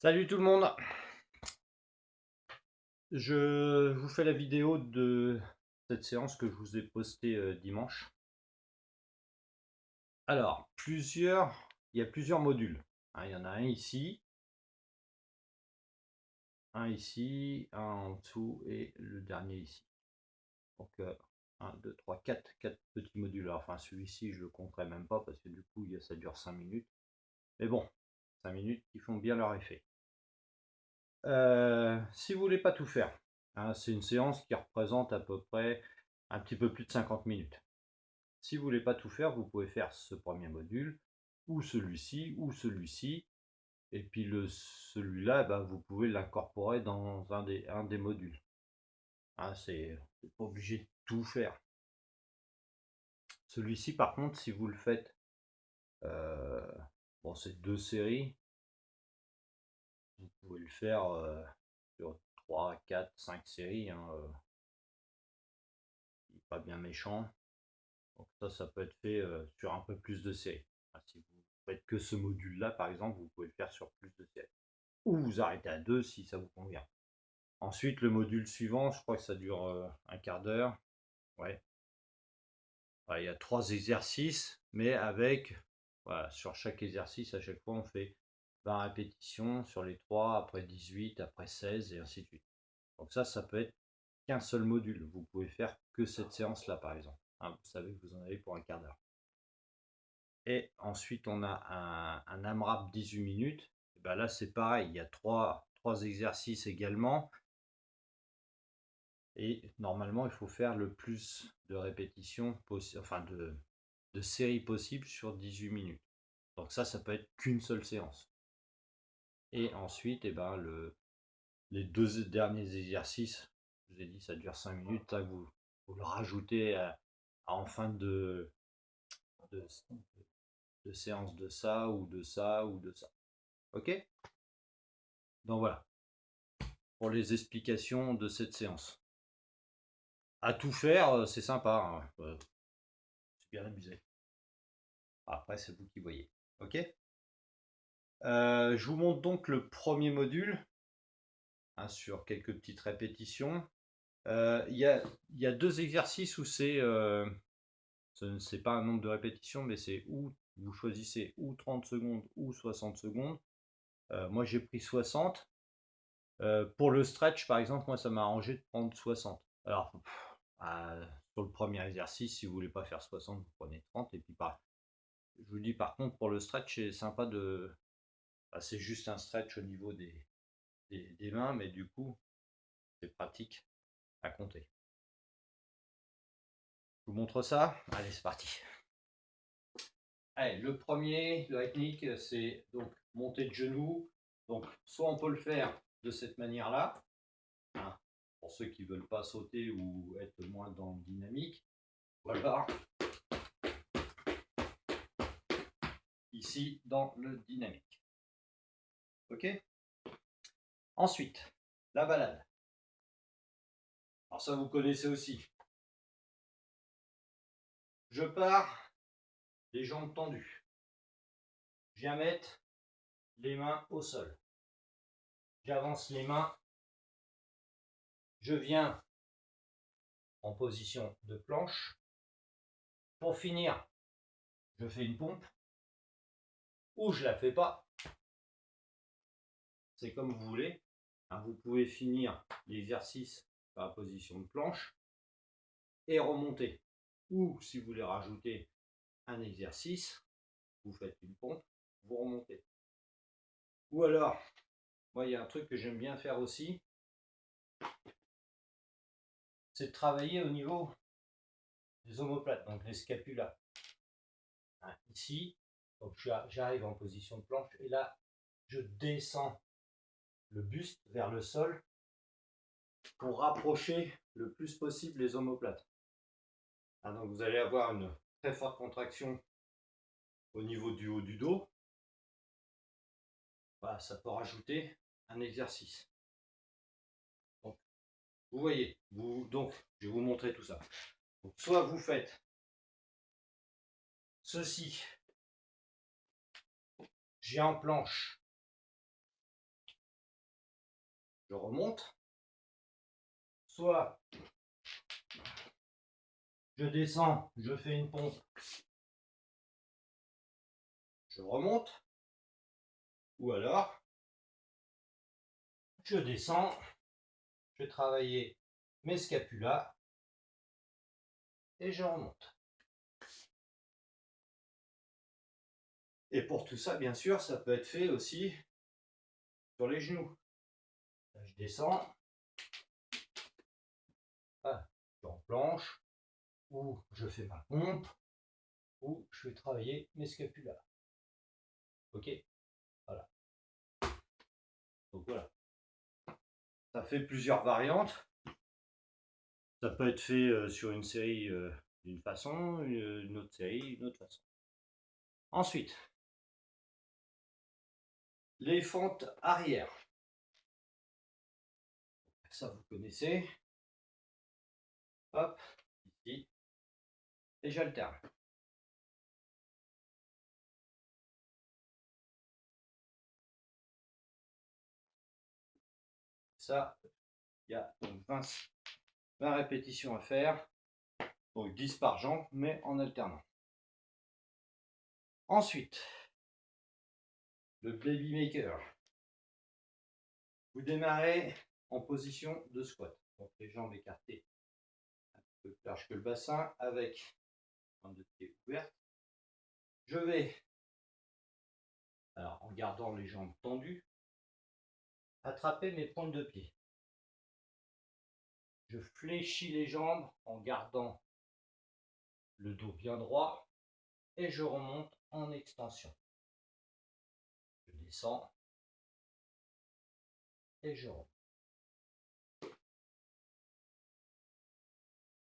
Salut tout le monde. Je vous fais la vidéo de cette séance que je vous ai postée dimanche. Alors, il y a plusieurs modules. Il y en a un ici, un en dessous et le dernier ici. Donc 1, 2, 3, 4 petits modules. Alors, enfin, celui-ci, je ne le compterai même pas parce que du coup, ça dure 5 minutes. Mais bon, 5 minutes qui font bien leur effet. Si vous voulez pas tout faire, c'est une séance qui représente à peu près un petit peu plus de 50 minutes. Si vous voulez pas tout faire, vous pouvez faire ce premier module, ou celui-ci, et puis celui-là, vous pouvez l'incorporer dans un des modules. C'est pas obligé de tout faire. Celui-ci, par contre, si vous le faites, bon, c'est 2 séries, vous pouvez le faire sur 3, 4, 5 séries, pas bien méchant. Donc ça peut être fait sur un peu plus de séries. Si vous faites que ce module-là, par exemple, vous pouvez le faire sur plus de séries. Ou vous arrêtez à 2 si ça vous convient. Ensuite, le module suivant, je crois que ça dure un quart d'heure. Ouais. Il y a 3 exercices, mais avec, voilà, sur chaque exercice, à chaque fois, on fait 20 répétitions sur les 3, après 18, après 16, et ainsi de suite. Donc ça peut être qu'un seul module. Vous pouvez faire que cette séance-là, par exemple. Vous savez que vous en avez pour un quart d'heure. Et ensuite, on a un AMRAP 18 minutes. Et ben là, c'est pareil, il y a trois exercices également. Et normalement, il faut faire le plus de répétitions possible, enfin de séries possibles sur 18 minutes. Donc ça peut être qu'une seule séance. Et ensuite, les 2 derniers exercices, je vous ai dit, ça dure 5 minutes. Là, vous le rajoutez en fin de, de séance de ça, ou de ça, ou de ça. Ok? Donc voilà, pour les explications de cette séance. À tout faire, c'est sympa, c'est bien amusé. Après, c'est vous qui voyez. Ok. Je vous montre donc le premier module, sur quelques petites répétitions. Il y a 2 exercices où c'est pas un nombre de répétitions, mais c'est où vous choisissez ou 30 secondes ou 60 secondes. Moi, j'ai pris 60. Pour le stretch, par exemple, moi, ça m'a arrangé de prendre 60. Alors, sur le premier exercice, si vous voulez pas faire 60, vous prenez 30. Et puis, je vous dis, par contre, pour le stretch, c'est sympa c'est juste un stretch au niveau des mains, mais du coup, c'est pratique à compter. Je vous montre ça. Allez, c'est parti. Allez, la technique, c'est donc monter de genoux. Donc, soit on peut le faire de cette manière-là, pour ceux qui ne veulent pas sauter ou être moins dans le dynamique. Ou alors, ici, dans le dynamique. Ok. Ensuite, la balade. Alors ça, vous connaissez aussi. Je pars, les jambes tendues. Je viens mettre les mains au sol. J'avance les mains. Je viens en position de planche. Pour finir, je fais une pompe. Ou je la fais pas. C'est comme vous voulez. Vous pouvez finir l'exercice par la position de planche et remonter. Ou si vous voulez rajouter un exercice, vous faites une pompe, vous remontez. Ou alors, moi, il y a un truc que j'aime bien faire aussi, c'est de travailler au niveau des omoplates, donc les scapulas. Ici, donc j'arrive en position de planche et là, je descends le buste vers le sol pour rapprocher le plus possible les omoplates. Donc vous allez avoir une très forte contraction au niveau du haut du dos. Voilà, ça peut rajouter un exercice. Donc, vous voyez, donc je vais vous montrer tout ça. Donc, soit vous faites ceci, j'ai en planche, je remonte, soit je descends, je fais une pompe, je remonte, ou alors je descends, je vais travailler mes scapulas et je remonte. Et pour tout ça, bien sûr, ça peut être fait aussi sur les genoux. Là, je descends, là, je suis en planche, ou je fais ma pompe, ou je vais travailler mes scapulas. Ok, voilà. Donc voilà. Ça fait plusieurs variantes. Ça peut être fait sur une série d'une façon, une autre série d'une autre façon. Ensuite, les fentes arrière. Ça, vous connaissez. Hop, ici. Et j'alterne. Ça, il y a donc 20 répétitions à faire. Donc 10 par jambe, mais en alternant. Ensuite, le baby maker. Vous démarrez en position de squat. Donc les jambes écartées un peu plus large que le bassin, avec pointe de pied ouverte. Je vais, alors en gardant les jambes tendues, attraper mes pointes de pied. Je fléchis les jambes en gardant le dos bien droit et je remonte en extension. Je descends et je remonte.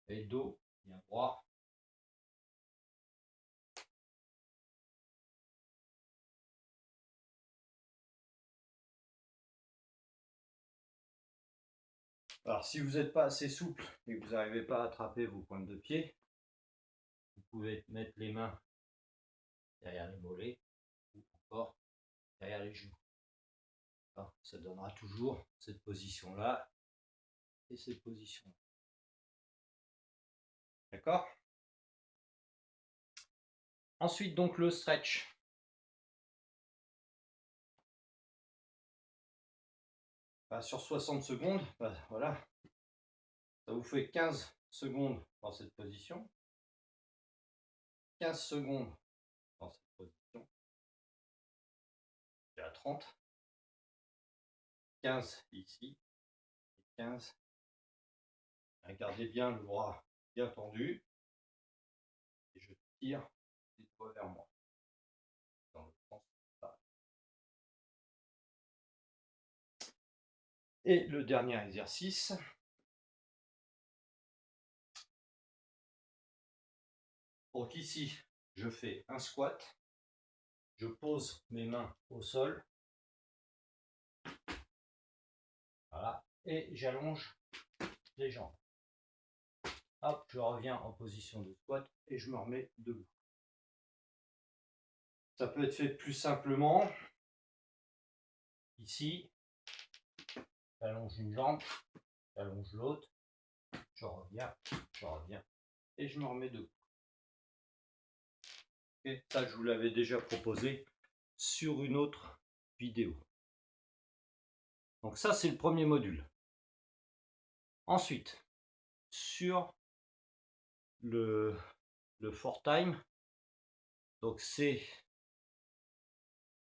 Et dos bien droit. Alors si vous n'êtes pas assez souple et que vous n'arrivez pas à attraper vos pointes de pied, vous pouvez mettre les mains derrière les mollets ou encore derrière les genoux. Alors, ça donnera toujours cette position-là et cette position-là. D'accord? Ensuite, donc le stretch. Sur 60 secondes, voilà, ça vous fait 15 secondes dans cette position, 15 secondes dans cette position, et à 30, 15 ici, et 15. Gardez bien le bras bien tendu, et je tire les doigts vers moi, dans le sens là. Et le dernier exercice, donc ici, je fais un squat, je pose mes mains au sol, voilà, et j'allonge les jambes. Hop, je reviens en position de squat et je me remets debout. Ça peut être fait plus simplement. Ici, j'allonge une jambe, j'allonge l'autre, je reviens et je me remets debout. Et ça, je vous l'avais déjà proposé sur une autre vidéo. Donc ça, c'est le premier module. Ensuite, sur le four time, donc c'est,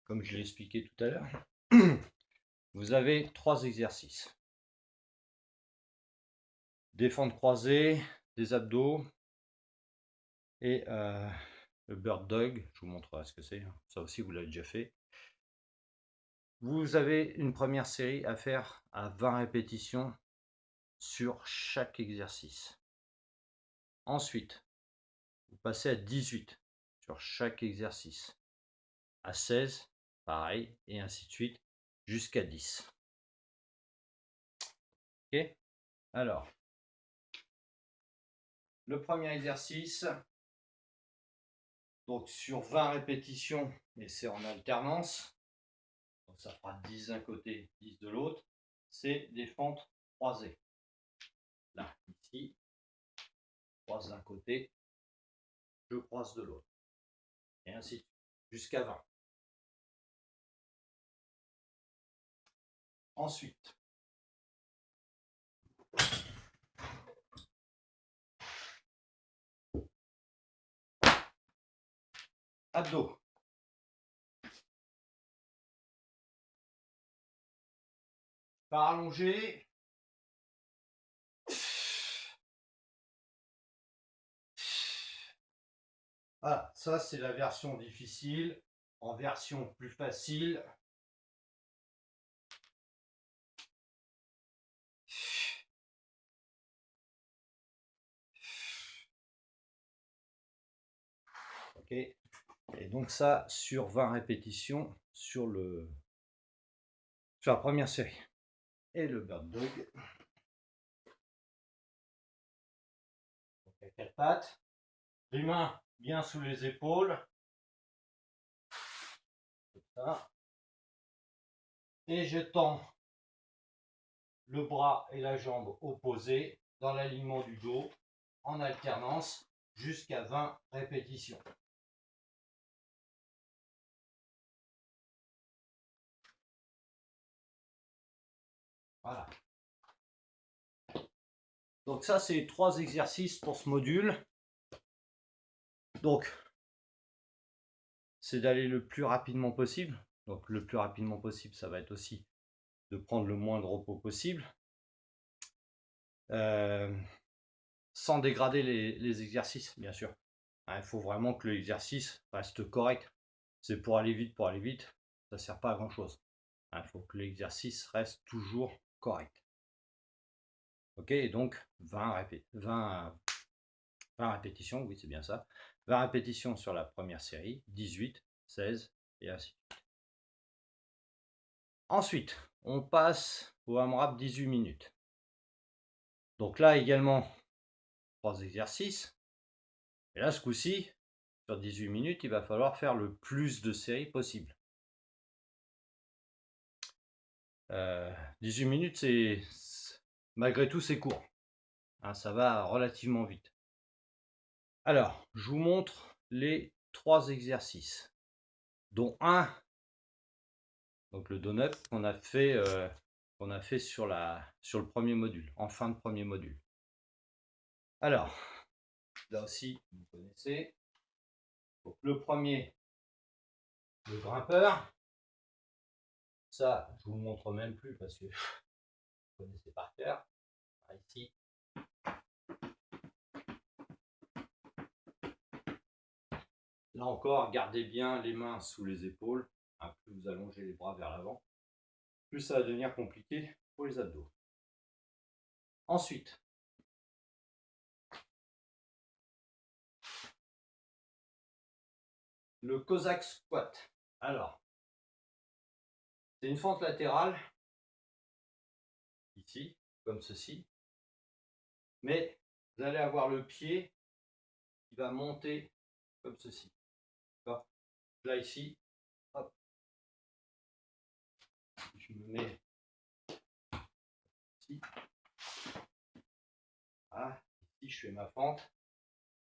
comme je l'ai expliqué tout à l'heure, vous avez 3 exercices. Des fentes croisées, des abdos et le bird dog. Je vous montrerai ce que c'est. Ça aussi, vous l'avez déjà fait. Vous avez une première série à faire à 20 répétitions sur chaque exercice. Ensuite, vous passez à 18 sur chaque exercice. À 16, pareil, et ainsi de suite, jusqu'à 10. Ok? Alors, le premier exercice, donc sur 20 répétitions, et c'est en alternance, donc ça fera 10 d'un côté, 10 de l'autre. c'est des fentes croisées. Là, ici, je croise d'un côté, je croise de l'autre. Et ainsi de suite, jusqu'à 20. Ensuite, abdos. Pas allongé. Voilà, ça c'est la version difficile. En version plus facile, ok. Et donc ça sur 20 répétitions sur la première série. Et le bird dog. Donc à 4 pattes. Les mains bien sous les épaules. Comme ça. Et je tends le bras et la jambe opposés dans l'alignement du dos en alternance jusqu'à 20 répétitions. Voilà. Donc ça, c'est 3 exercices pour ce module. Donc, c'est d'aller le plus rapidement possible. Donc le plus rapidement possible, ça va être aussi de prendre le moins de repos possible. Sans dégrader les exercices, bien sûr. Il faut vraiment que l'exercice reste correct. C'est pour aller vite, ça ne sert pas à grand chose. Il faut que l'exercice reste toujours correct. Ok, et donc 20 répétitions, oui c'est bien ça. 20 répétitions sur la première série, 18, 16 et ainsi de suite. Ensuite, on passe au AMRAP 18 minutes. Donc là également, 3 exercices. Et là, ce coup-ci, sur 18 minutes, il va falloir faire le plus de séries possible. 18 minutes, malgré tout, c'est court. Hein, ça va relativement vite. Alors, je vous montre les 3 exercices, dont un, donc le donut qu'on a fait sur le premier module, en fin de premier module. Alors, là aussi, vous connaissez. Donc, le premier, le grimpeur. Ça, je vous montre même plus parce que vous connaissez par cœur. Ici. Là encore, gardez bien les mains sous les épaules. Plus vous allongez les bras vers l'avant, plus ça va devenir compliqué pour les abdos. Ensuite, le Cossack squat. Alors, c'est une fente latérale, ici, comme ceci. Mais vous allez avoir le pied qui va monter comme ceci. Là, ici, hop. Je me mets ici. Ah, ici, je fais ma fente.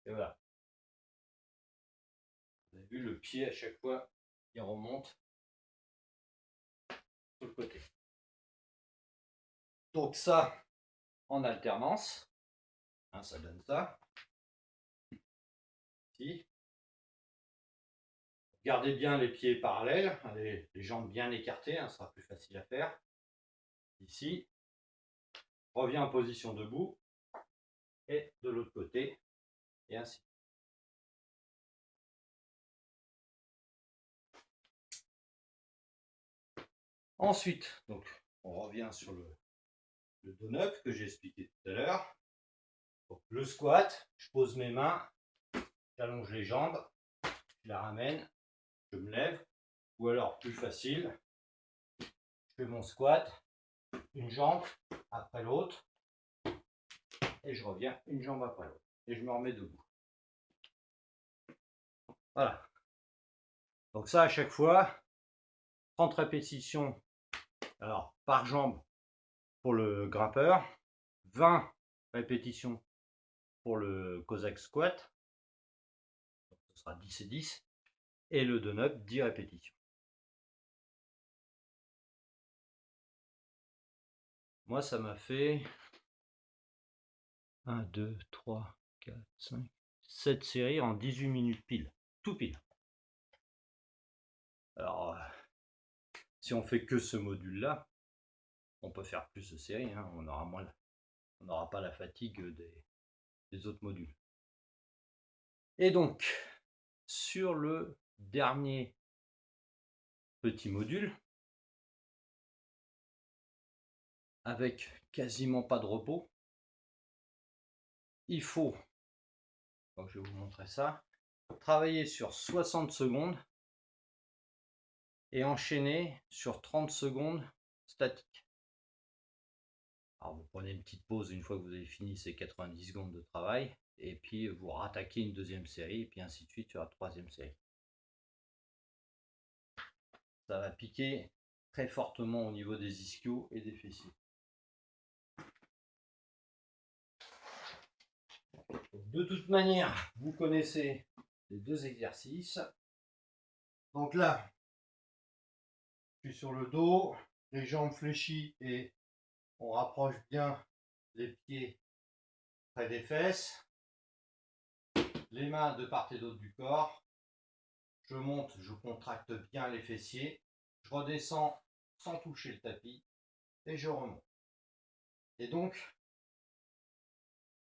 Et voilà. Vous avez vu, le pied, à chaque fois, il remonte sur le côté. Donc ça, en alternance. Hein, ça donne ça. Ici. Gardez bien les pieds parallèles, les jambes bien écartées, ça sera plus facile à faire. Ici, reviens en position debout, et de l'autre côté, et ainsi. Ensuite, donc, on revient sur le donut que j'ai expliqué tout à l'heure. Le squat, je pose mes mains, j'allonge les jambes, je la ramène, je me lève, ou alors plus facile, je fais mon squat, une jambe après l'autre, et je reviens une jambe après l'autre, et je me remets debout. Voilà. Donc ça, à chaque fois, 30 répétitions, alors par jambe, pour le grimpeur, 20 répétitions pour le Cossack squat, donc ce sera 10 et 10, et le down-up 10 répétitions. Moi ça m'a fait 1, 2, 3, 4, 5, 7 séries en 18 minutes pile, tout pile. Alors, si on fait que ce module-là, on peut faire plus de séries, hein, on n'aura pas la fatigue des autres modules. Et donc, sur le dernier petit module, avec quasiment pas de repos, il faut, donc je vais vous montrer ça, travailler sur 60 secondes et enchaîner sur 30 secondes statiques. Alors vous prenez une petite pause une fois que vous avez fini ces 90 secondes de travail, et puis vous rattaquez une deuxième série, et puis ainsi de suite sur la troisième série. Ça va piquer très fortement au niveau des ischios et des fessiers. De toute manière, vous connaissez les deux exercices. Donc là, je suis sur le dos, les jambes fléchies et on rapproche bien les pieds près des fesses. Les mains de part et d'autre du corps. Je monte, je contracte bien les fessiers. Je redescends sans toucher le tapis et je remonte. Et donc,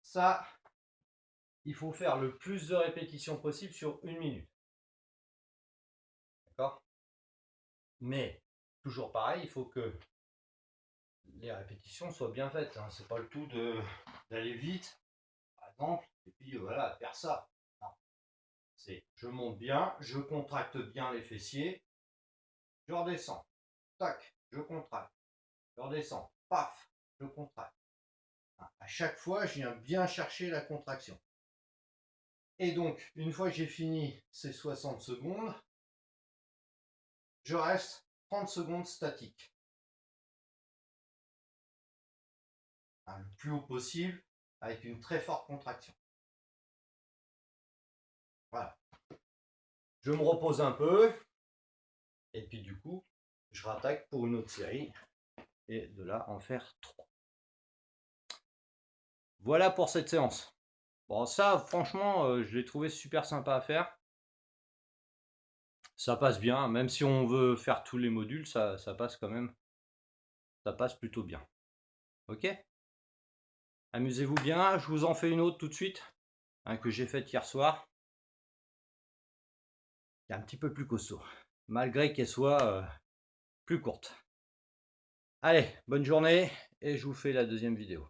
ça, il faut faire le plus de répétitions possible sur 1 minute. D'accord? Mais, toujours pareil, il faut que les répétitions soient bien faites. Hein. C'est pas le tout d'aller vite, par exemple, et puis voilà, faire ça. C'est je monte bien, je contracte bien les fessiers, je redescends, tac, je contracte, je redescends, paf, je contracte. À chaque fois, je viens bien chercher la contraction. Et donc, une fois que j'ai fini ces 60 secondes, je reste 30 secondes statique. Le plus haut possible, avec une très forte contraction. Voilà. Je me repose un peu, et puis du coup, je rattaque pour une autre série, et de là en faire 3. Voilà pour cette séance. Bon, ça, franchement, je l'ai trouvé super sympa à faire. Ça passe bien, même si on veut faire tous les modules, ça passe quand même. Ça passe plutôt bien. Ok? Amusez-vous bien, je vous en fais une autre tout de suite, hein, que j'ai faite hier soir. Qui est un petit peu plus costaud, malgré qu'elle soit plus courte. Allez, bonne journée, et je vous fais la deuxième vidéo.